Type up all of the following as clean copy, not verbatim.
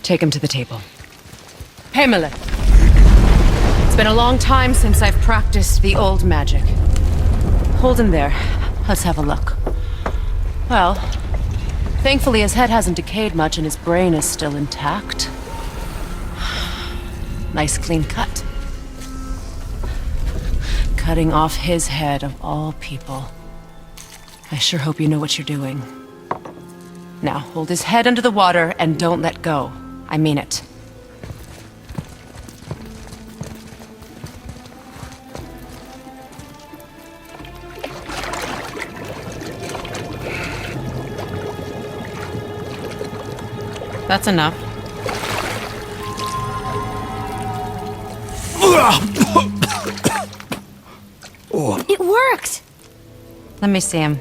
Take him to the table. Pamela! It's been a long time since I've practiced the old magic. Hold him there. Let's have a look. Well, thankfully his head hasn't decayed much and his brain is still intact. Nice clean cut. Cutting off his head of all people. I sure hope you know what you're doing. Now, hold his head under the water and don't let go. I mean it. That's enough. It worked! Let me see him.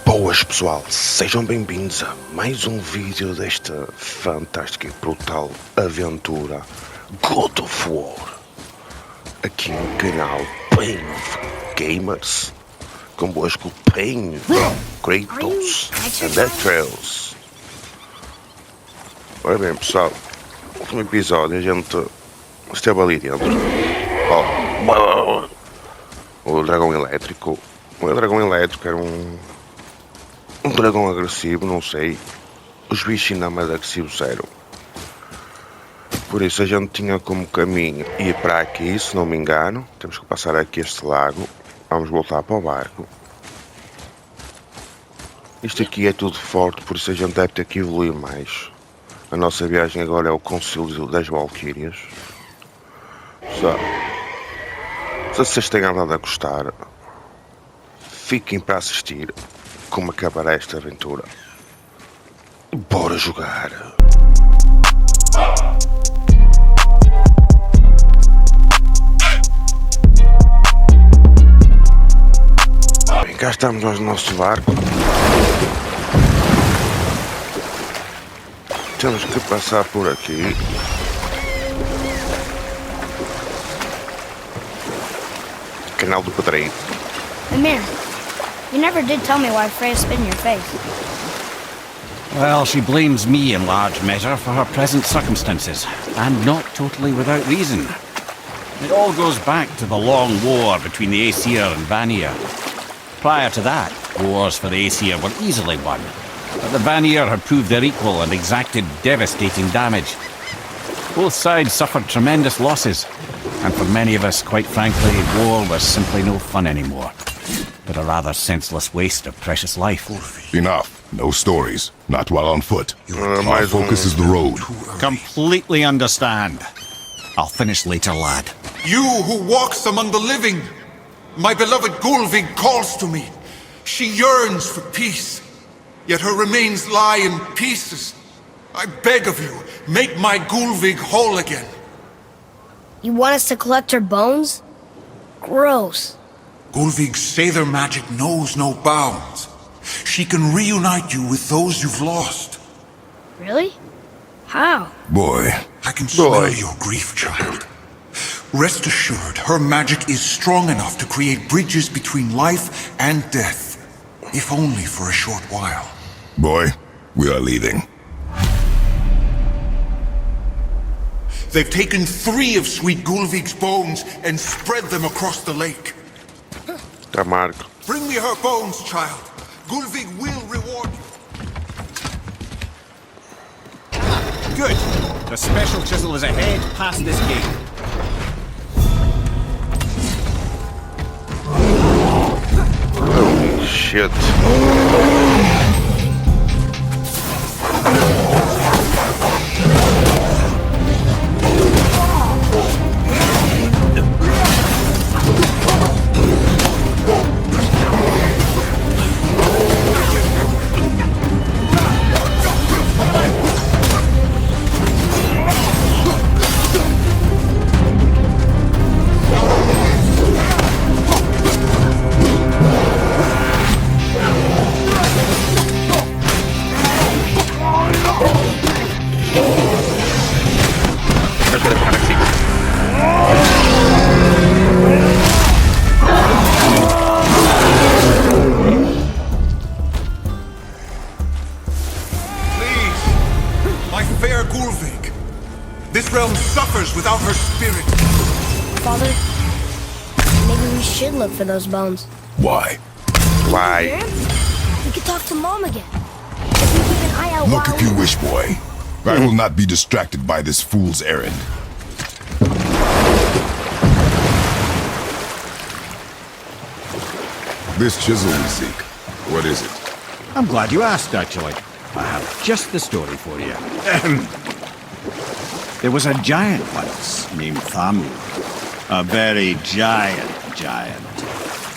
Boas pessoal, sejam bem-vindos a mais um vídeo desta fantástica e brutal aventura God of War, aqui no canal Pain of Gamers, convosco Pain, Kratos and Atreus. Ora bem pessoal, no último episódio a gente esteve ali dentro, o dragão elétrico. O dragão elétrico era um dragão agressivo, não sei. Os bichos ainda mais agressivos eram. Por isso a gente tinha como caminho ir para aqui, se não me engano. Temos que passar aqui este lago. Vamos voltar para o barco. Isto aqui é tudo forte, por isso a gente deve ter que evoluir mais. A nossa viagem agora é o Concílio das Valquírias. Se vocês têm nada a gostar, fiquem para assistir como acabará esta aventura. Bora jogar! Bem, cá estamos nós no nosso barco. Temos que passar por aqui. Canal do Padrinho. Amir, you never did tell me why Freya spit in your face. Well, she blames me in large measure for her present circumstances, and not totally without reason. It all goes back to the long war between the Aesir and Vanir. Prior to that, wars for the Aesir were easily won, but the Vanir had proved their equal and exacted devastating damage. Both sides suffered tremendous losses, and for many of us, quite frankly, war was simply no fun anymore, but a rather senseless waste of precious life. Enough. No stories. Not while on foot. Our focus is the road. Completely understand. I'll finish later, lad. You who walks among the living, my beloved Gulvig calls to me. She yearns for peace, yet her remains lie in pieces. I beg of you, make my Gulvig whole again. You want us to collect her bones? Gross. Gulvig's Sather magic knows no bounds. She can reunite you with those you've lost. Really? How? Boy. I can smell your grief, child. Rest assured, her magic is strong enough to create bridges between life and death, if only for a short while. Boy, we are leaving. They've taken 3 of sweet Gulvig's bones and spread them across the lake. Bring me her bones, child. Gulvig will reward you. Good. The special chisel is ahead past this gate. Holy shit. fair Gulvig. This realm suffers without her spirit. Father, maybe we should look for those bones. Why? Why? We could talk to Mom again. If we keep an eye out Look while if you wish, boy. I will not be distracted by this fool's errand. This chisel we seek, what is it? I'm glad you asked, actually. I have just the story for you. There was a giant once named Thamur. A very giant,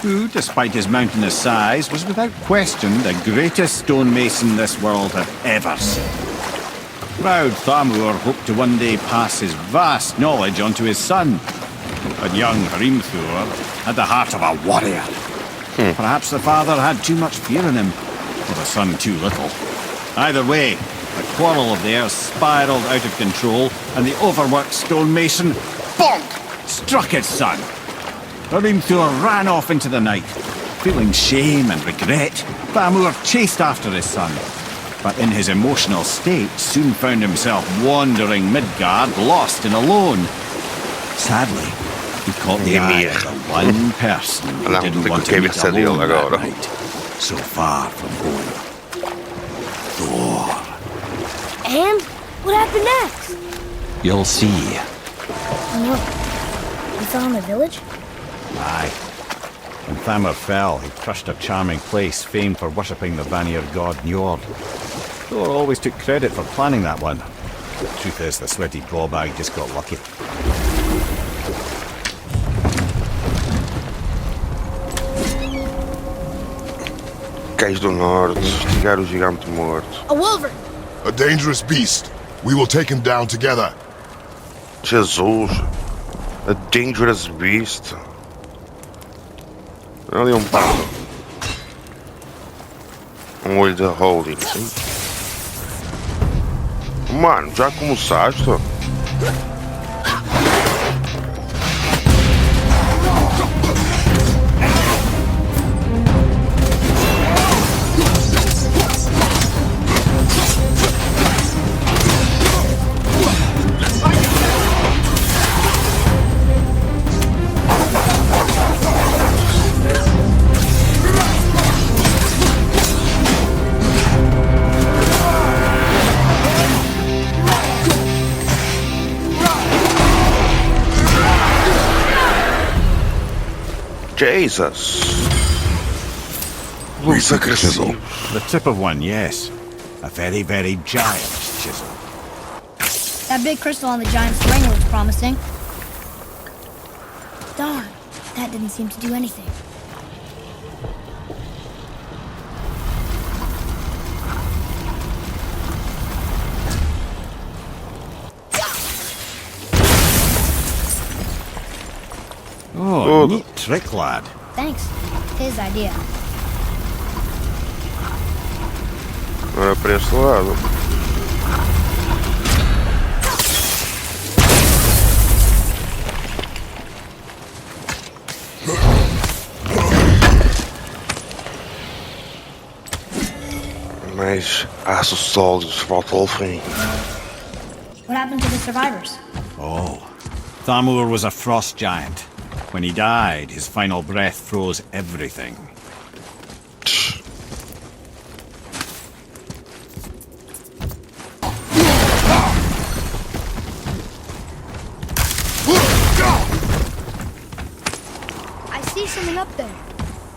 who, despite his mountainous size, was without question the greatest stonemason this world had ever seen. Proud Thamur hoped to one day pass his vast knowledge onto his son. But young Hrimthur had the heart of a warrior. Perhaps the father had too much fear in him, or the son too little. Either way, the quarrel of theirs spiraled out of control, and the overworked stonemason, bonk, struck his son. Hrimthur ran off into the night. Feeling shame and regret, Thamur chased after his son. But in his emotional state, soon found himself wandering Midgard, lost and alone. Sadly, he caught the eye of the one person he didn't want to meet alone that night. So far from home. Thor. And what happened next? You'll see. No. We fell in the village? Aye. When Thamur fell, he crushed a charming place famed for worshipping the Vanir god Njord. Thor always took credit for planning that one. The truth is, the sweaty ballbag just got lucky. Cães do Norte, investigar o gigante morto. A wolverine! A dangerous beast. We will take him down together. Jesus! A dangerous beast. Ali pato. Olho de holding, sim? Mano, já começaste? Jesus! We seek a chisel. The tip of one, yes. A very, very giant chisel. That big crystal on the giant's ring looks promising. Darn, that didn't seem to do anything. Oh, neat trick, lad. Thanks. His idea. Agora para este lado. Mas aço sólidos volta ao fim. What happened to the survivors? Oh, Thamur was a frost giant. When he died, his final breath froze everything. I see something up there.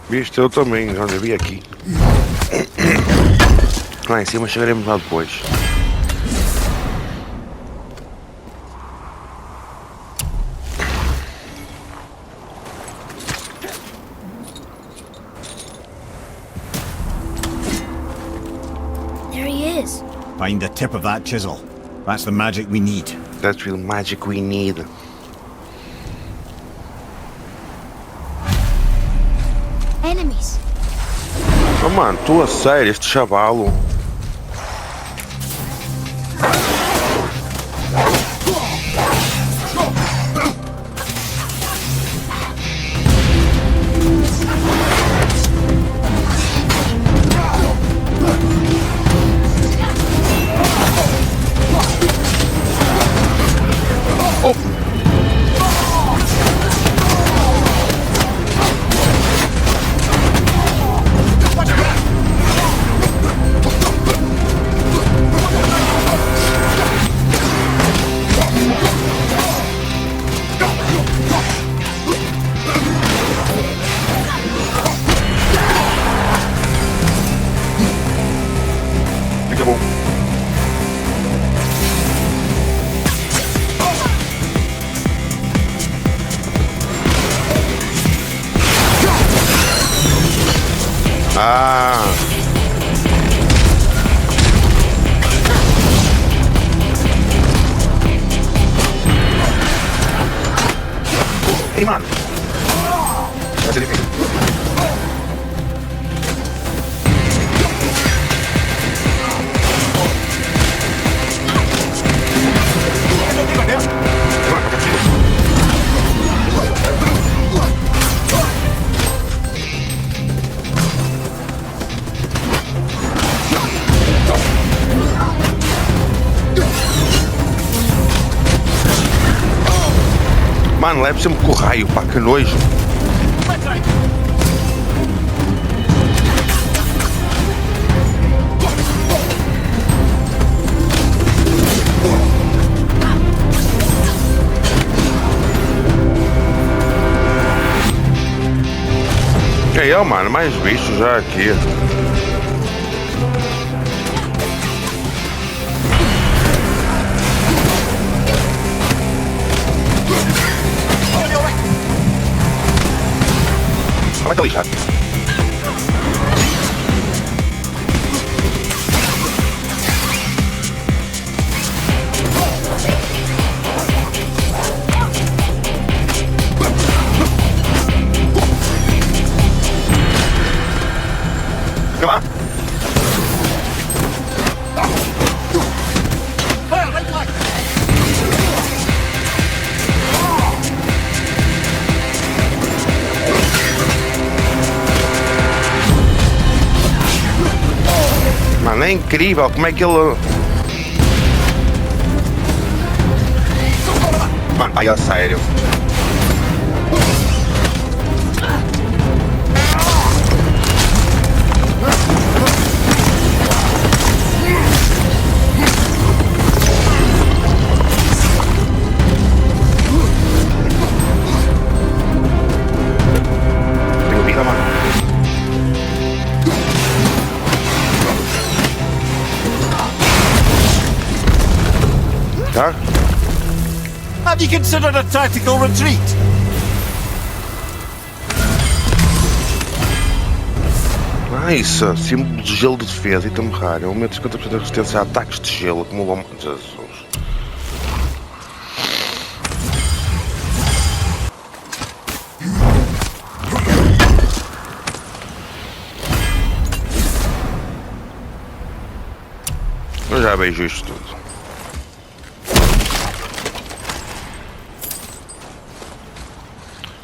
Viste, eu também, já vi aqui. Lá em cima chegaremos lá depois. There he is. Find the tip of that chisel. That's the magic we need. That's real magic we need. Enemies. Oh mano, tu a sério, este chavalo. mano. Vai ser difícil. Mano, leve sempre com o raio, pá, que nojo. Que aí, ó, mano, mais bichos já aqui. Vai ter lixado. Come on. Mano, é incrível como é que ele... Mano, ai, a sério. Tenho vida, mano. Tá? Have you considered a tactical retreat? Nice! Símbolo de gelo de defesa e temerrário. Aumenta 50% da resistência a ataques de gelo. Acumula... Jesus. Eu já vejo isto tudo.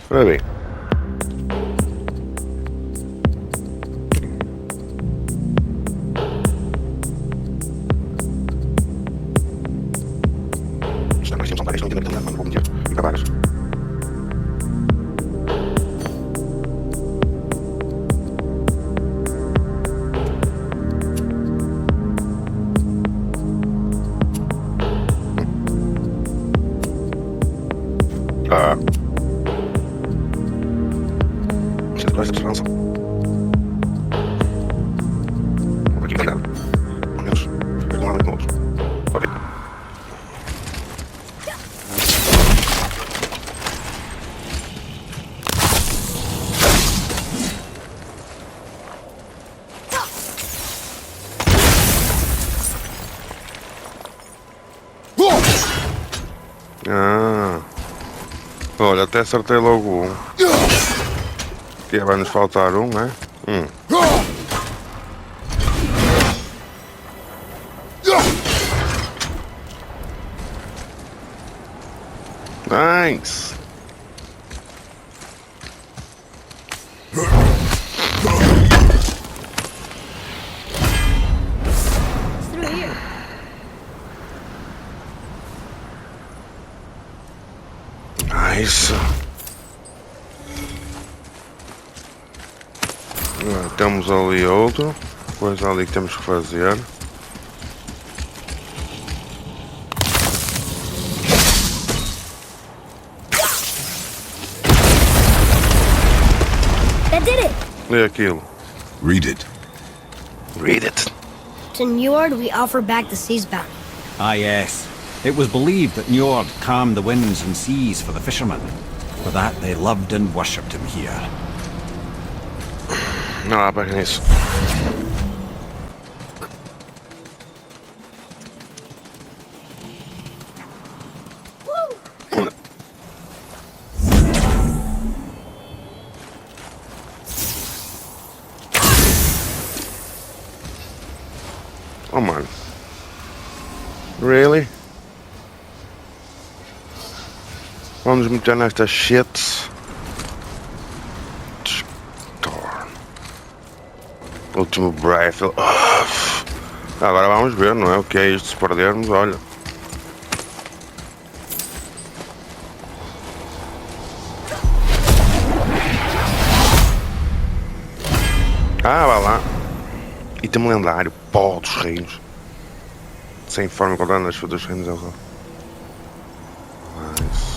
Ora bem. Está mais simples, não entendo, mano, vou meter e acabar. Essa esperança. Vou aqui cuidado. Ao menos, eu não com outro. Ok. Olha, até acertei logo um. Que vai nos faltar um, né? Nice. Nice. Temos ali outro, coisa ali que temos que fazer. That did it! Lê aquilo. Read it. Read it. To Njord, we offer back the sea's bounty. Ah, yes. It was believed that Njord calmed the winds and seas for the fishermen. For that, they loved and worshipped him here. Não há para nisso. Oh, mano. Really? Vamos meter nesta shit. Último breath. Agora vamos ver, não é? O que é isto? Se perdermos, olha. Vai lá. Item lendário. Pó dos reinos. Sem forma encontrada nas frutas dos reinos. Nice.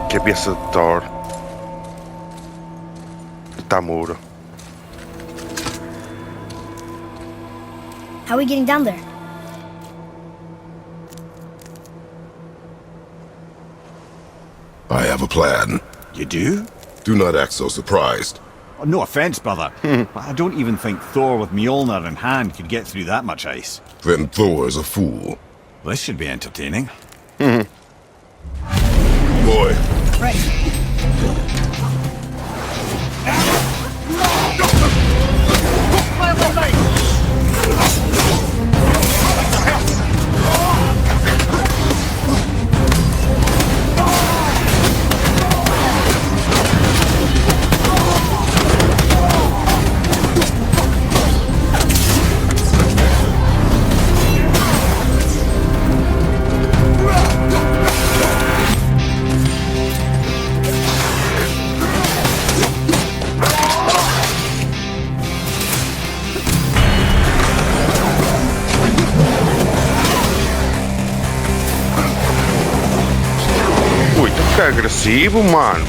Cabeça de Thor. Tamura. How are we getting down there? I have a plan. You do? Do not act so surprised. Oh, no offense, brother. I don't even think Thor with Mjolnir in hand could get through that much ice. Then Thor is a fool. This should be entertaining. Boy. Right. Que agressivo, mano.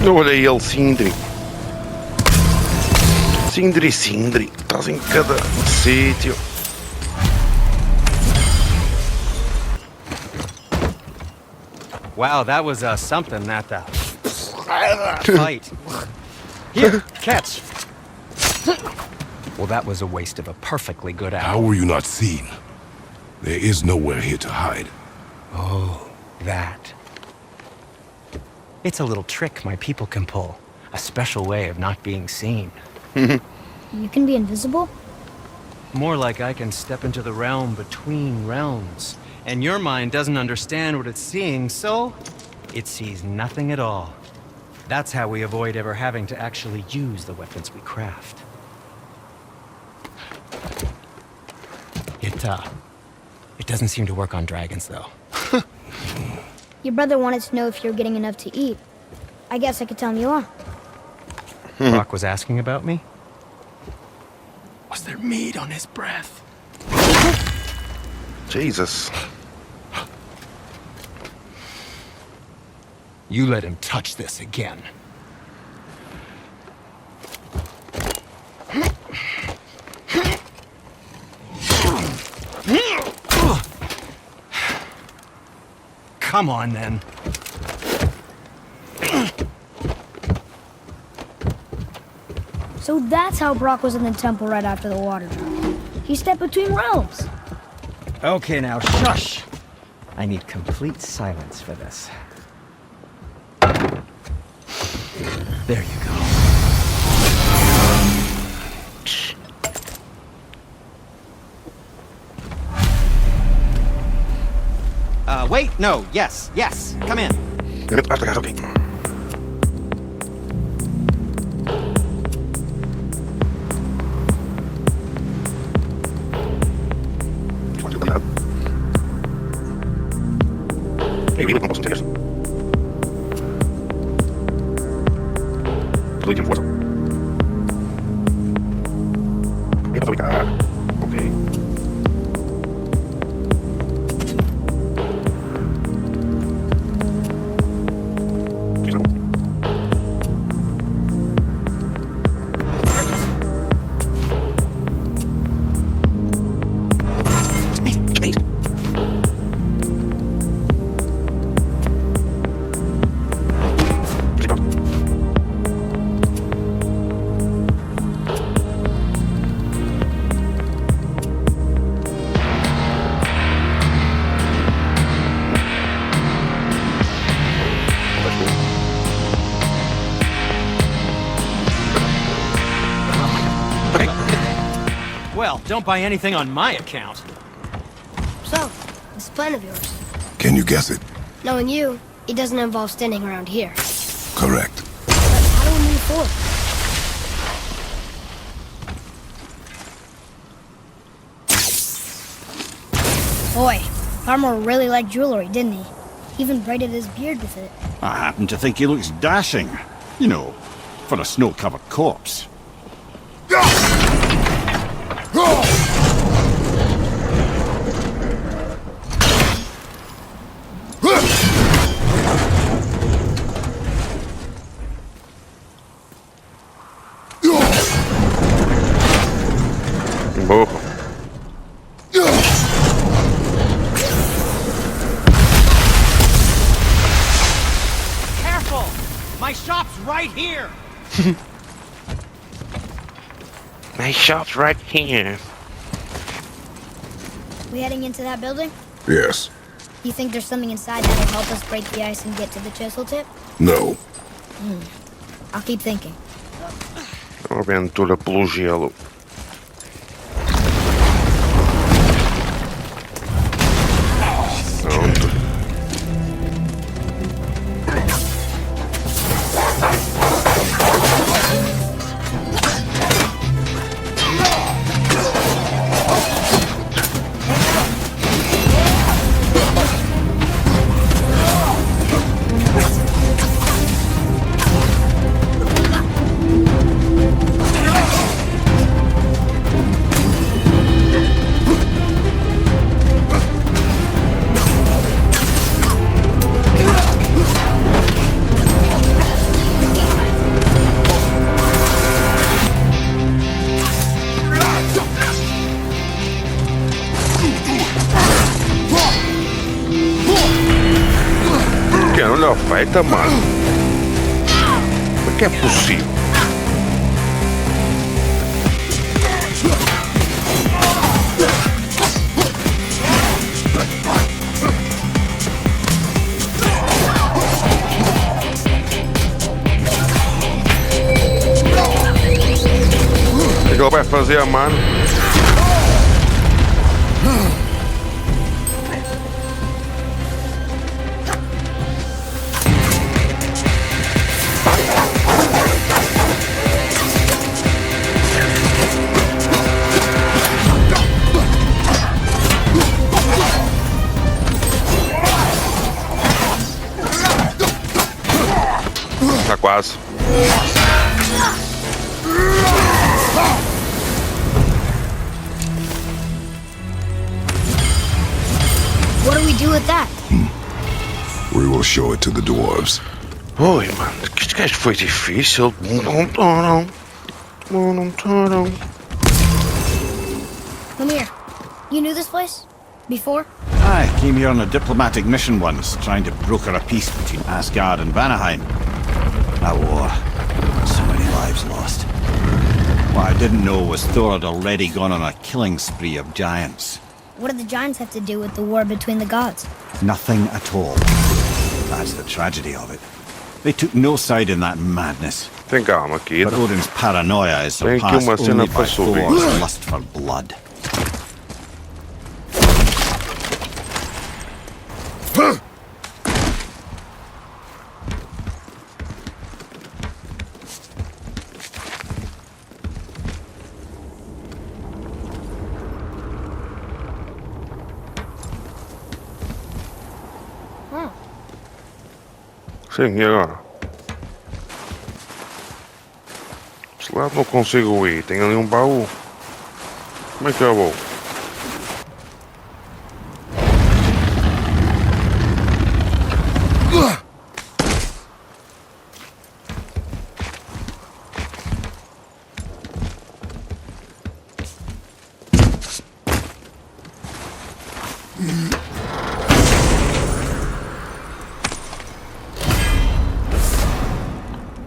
Olha ele, Sindri. Sindri. Estás em cada sítio. Wow, that was something, that fight. Here, catch. Well, that was a waste of a perfectly good How apple. were you not seen? There is nowhere here to hide. Oh, that. It's a little trick my people can pull. A special way of not being seen. You can be invisible? More like I can step into the realm between realms. And your mind doesn't understand what it's seeing, so it sees nothing at all. That's how we avoid ever having to actually use the weapons we craft. It doesn't seem to work on dragons, though. Your brother wanted to know if you're getting enough to eat. I guess I could tell him you are. Brock was asking about me? Was there meat on his breath? Jesus. You let him touch this again. Come on, then. So that's how Brock was in the temple right after the water drop. He stepped between realms. Okay, now, shush! I need complete silence for this. There you go. Wait, no, yes, come in. Ok. Não posso entender. Tudo em força. É pra fabricar. Ok. Well, don't buy anything on my account. So, this plan of yours. Can you guess it? Knowing you, it doesn't involve standing around here. Correct. But how do we move forward? Boy, Armor really liked jewelry, didn't he? He even braided his beard with it. I happen to think he looks dashing. You know, for a snow-covered corpse. Burro. Careful! My shop's right here! My shop's right here. We heading into that building? Yes. You think there's something inside that'll help us break the ice and get to the chisel tip? No. I'll keep thinking. Aventura pelo gelo. Pronto. Olha a oferta, mano. Como é que é possível? O que ele vai fazer, mano? Tá quase. What do we do with that? We will show it to the dwarves. Oi, mano, que este gajo foi difícil. Come here. You knew this place? Before? I came here on a diplomatic mission once, trying to broker a peace between Asgard and Vanaheim. A war. So many lives lost. What I didn't know was Thor had already gone on a killing spree of giants. What did the giants have to do with the war between the gods? Nothing at all. That's the tragedy of it. They took no side in that madness. Tem calma, aqui. But Odin's paranoia is Tem aqui surpassed uma cena only by para subir. Thor's lust for blood. Sim, e agora? Este lado não consigo ir. Tem ali um baú. Como é que eu vou?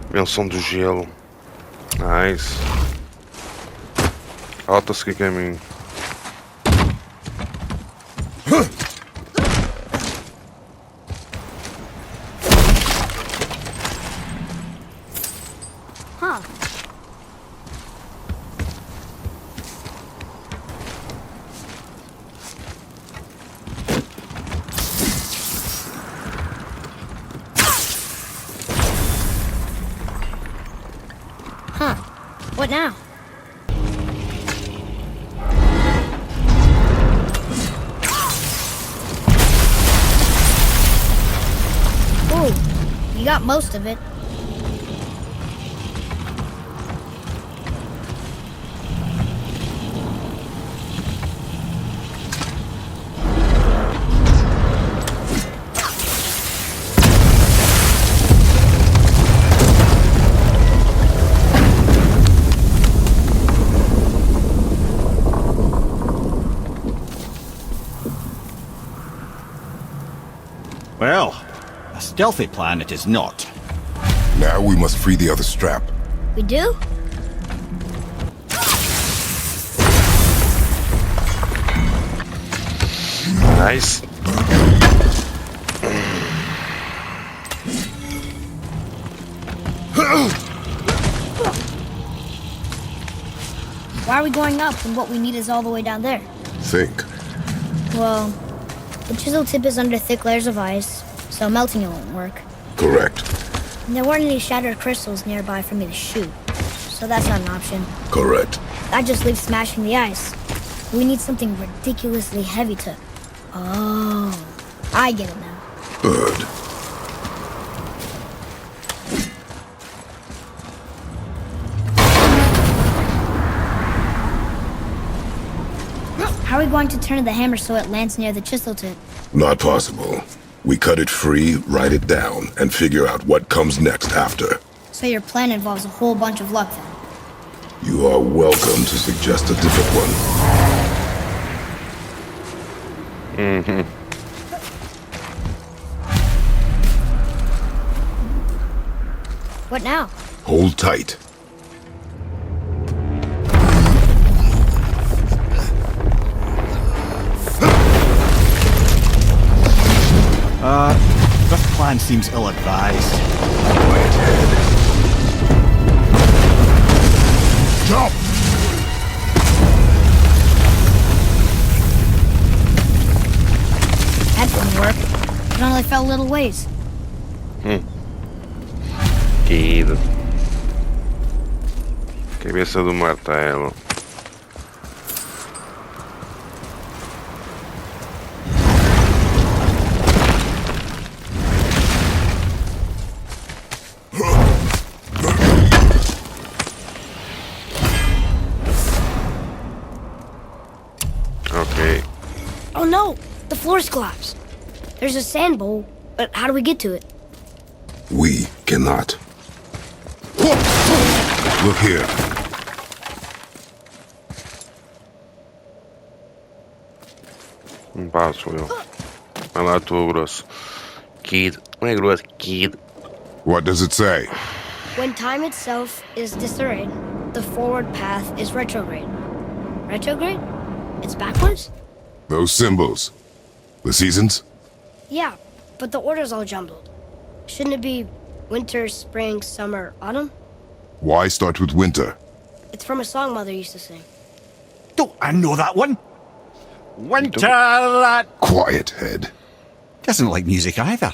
Benção do gelo. Nice. Alta-se que caminho. Huh. Huh. What now? Ooh, you got most of it. Well, a stealthy plan it is not. Now we must free the other strap. We do? Nice. Why are we going up when what we need is all the way down there? Think. Well, the chisel tip is under thick layers of ice, so melting it won't work. Correct. And there weren't any shattered crystals nearby for me to shoot, so that's not an option. Correct. That just leaves smashing the ice. We need something ridiculously heavy to... Oh, I get it now. Good. How are we going to turn the hammer so it lands near the chisel tip? Not possible. We cut it free, write it down, and figure out what comes next after. So your plan involves a whole bunch of luck then? You are welcome to suggest a different one. What now? Hold tight. This plan seems ill-advised. Quiet head. Jump! That didn't work. It only fell a little ways. Kid. Cabeça do martelo. Okay. Oh no! The floor's collapsed. There's a sand bowl, but how do we get to it? We cannot. Look here. Passo eu. Vai lá, tu grosso. Kid. Não é grosso, kid. What does it say? When time itself is disarrayed, the forward path is retrograde. Retrograde? It's backwards? Those symbols. The seasons? Yeah, but the order's all jumbled. Shouldn't it be winter, spring, summer, autumn? Why start with winter? It's from a song Mother used to sing. Don't I know that one? Winter, that... Quiet head. Doesn't like music either.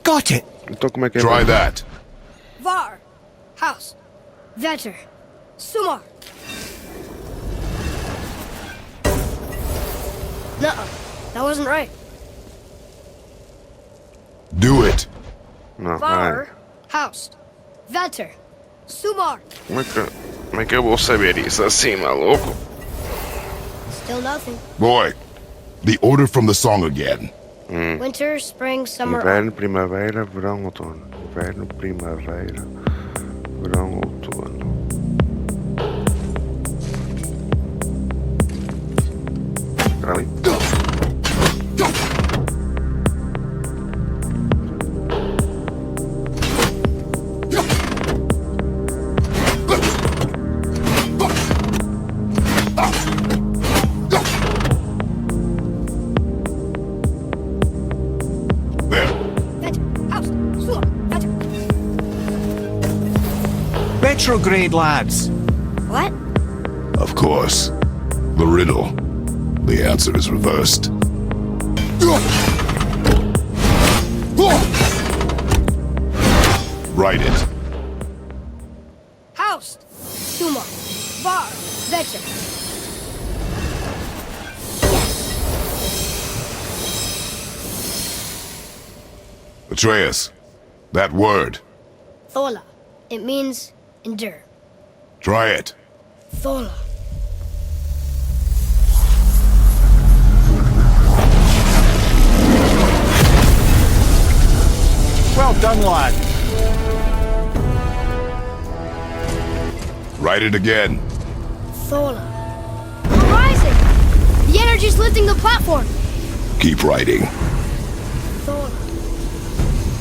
Got it! Então como é que é? Try that. Var. House. Vetter. Sumar. Nuh-uh. That wasn't right. Do it. Não, Var. vai. House. Vetter. Sumar. Como é que eu vou saber isso assim, maluco? Still nothing. Boy, the order from the song again. Winter, spring, summer. Inverno, primavera, verão, outono. Inverno, primavera, verão, outono. Ali. There. Vetter. House. Sumar. Vetter. Retrograde, lads. What? Of course. The riddle. The answer is reversed. Write it. House. Sumar. Var. Vetter. Atreus, that word. Thola. It means endure. Try it. Thola. Well done, lad. Write it again. Thola. We're rising! The energy's lifting the platform! Keep writing. Thola.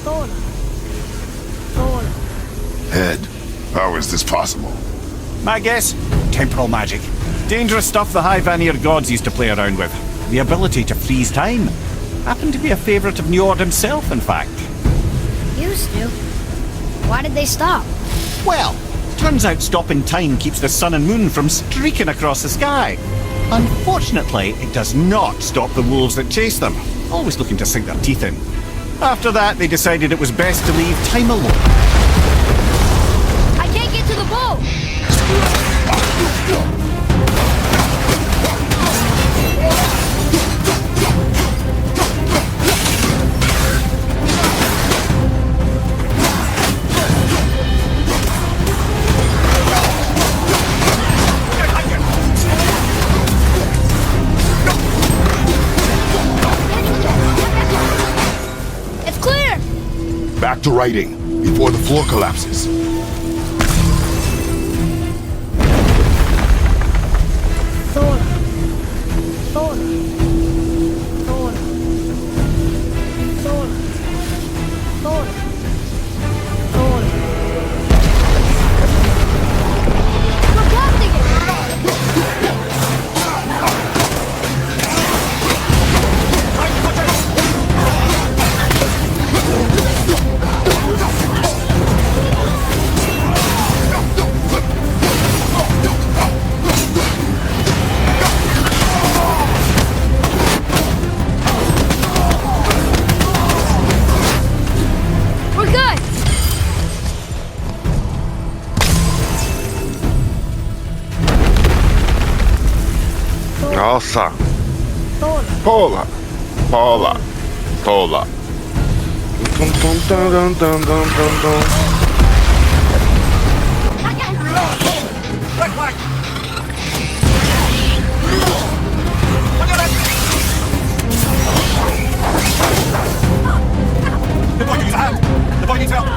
Thola. Thola. Head. How is this possible? My guess? Temporal magic. Dangerous stuff the high Vanir gods used to play around with. The ability to freeze time. Happened to be a favourite of Njord himself, in fact. Used to. Why did they stop? Well, turns out stopping time keeps the sun and moon from streaking across the sky. Unfortunately, it does not stop the wolves that chase them, always looking to sink their teeth in. After that, they decided it was best to leave time alone. I can't get to the boat! It's clear! Back to writing, before the floor collapses. Thola. Thola. Thola. Thola. Thola. Thola. We're blasting it! We're good! Nossa! Thola. Pola! Pola! Pola! Tum, tum, tum, tum, tum, tum, tum, tum. The boy needs a hand! The boy needs help!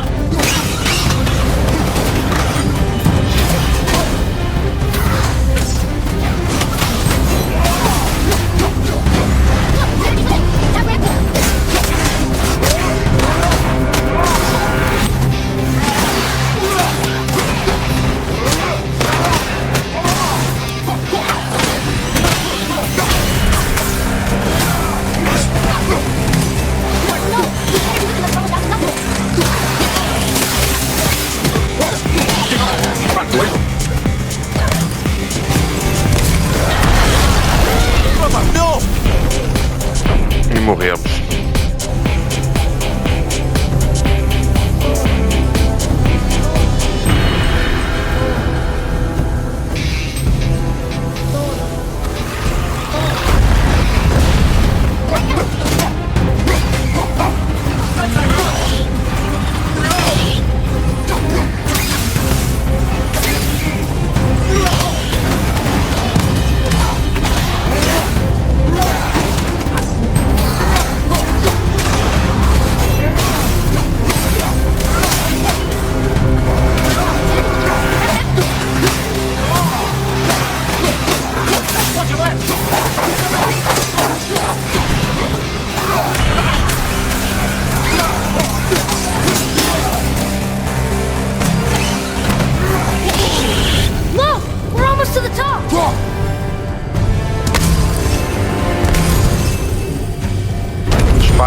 E morremos.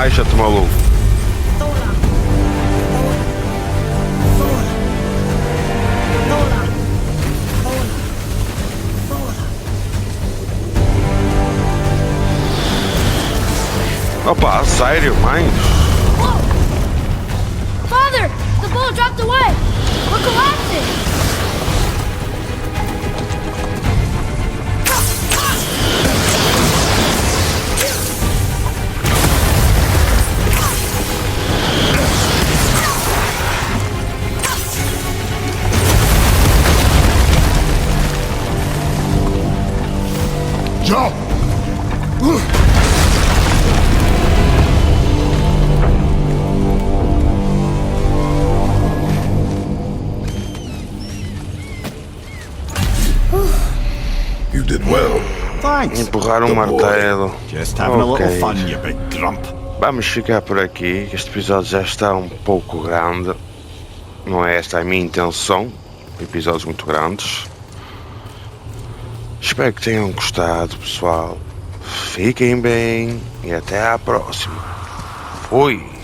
Abaixa-te, maluco. Opa, sério, mãe? Whoa! Father! The boat dropped away! We're collapsing! Jump! You did well. Thanks. Empurrar um martelo. Just having a little Ok. fun, you big grump. Vamos ficar por aqui. Este episódio já está um pouco grande. Não é esta a minha intenção. Episódios muito grandes. Espero que tenham gostado, pessoal. Fiquem bem e até à próxima. Fui!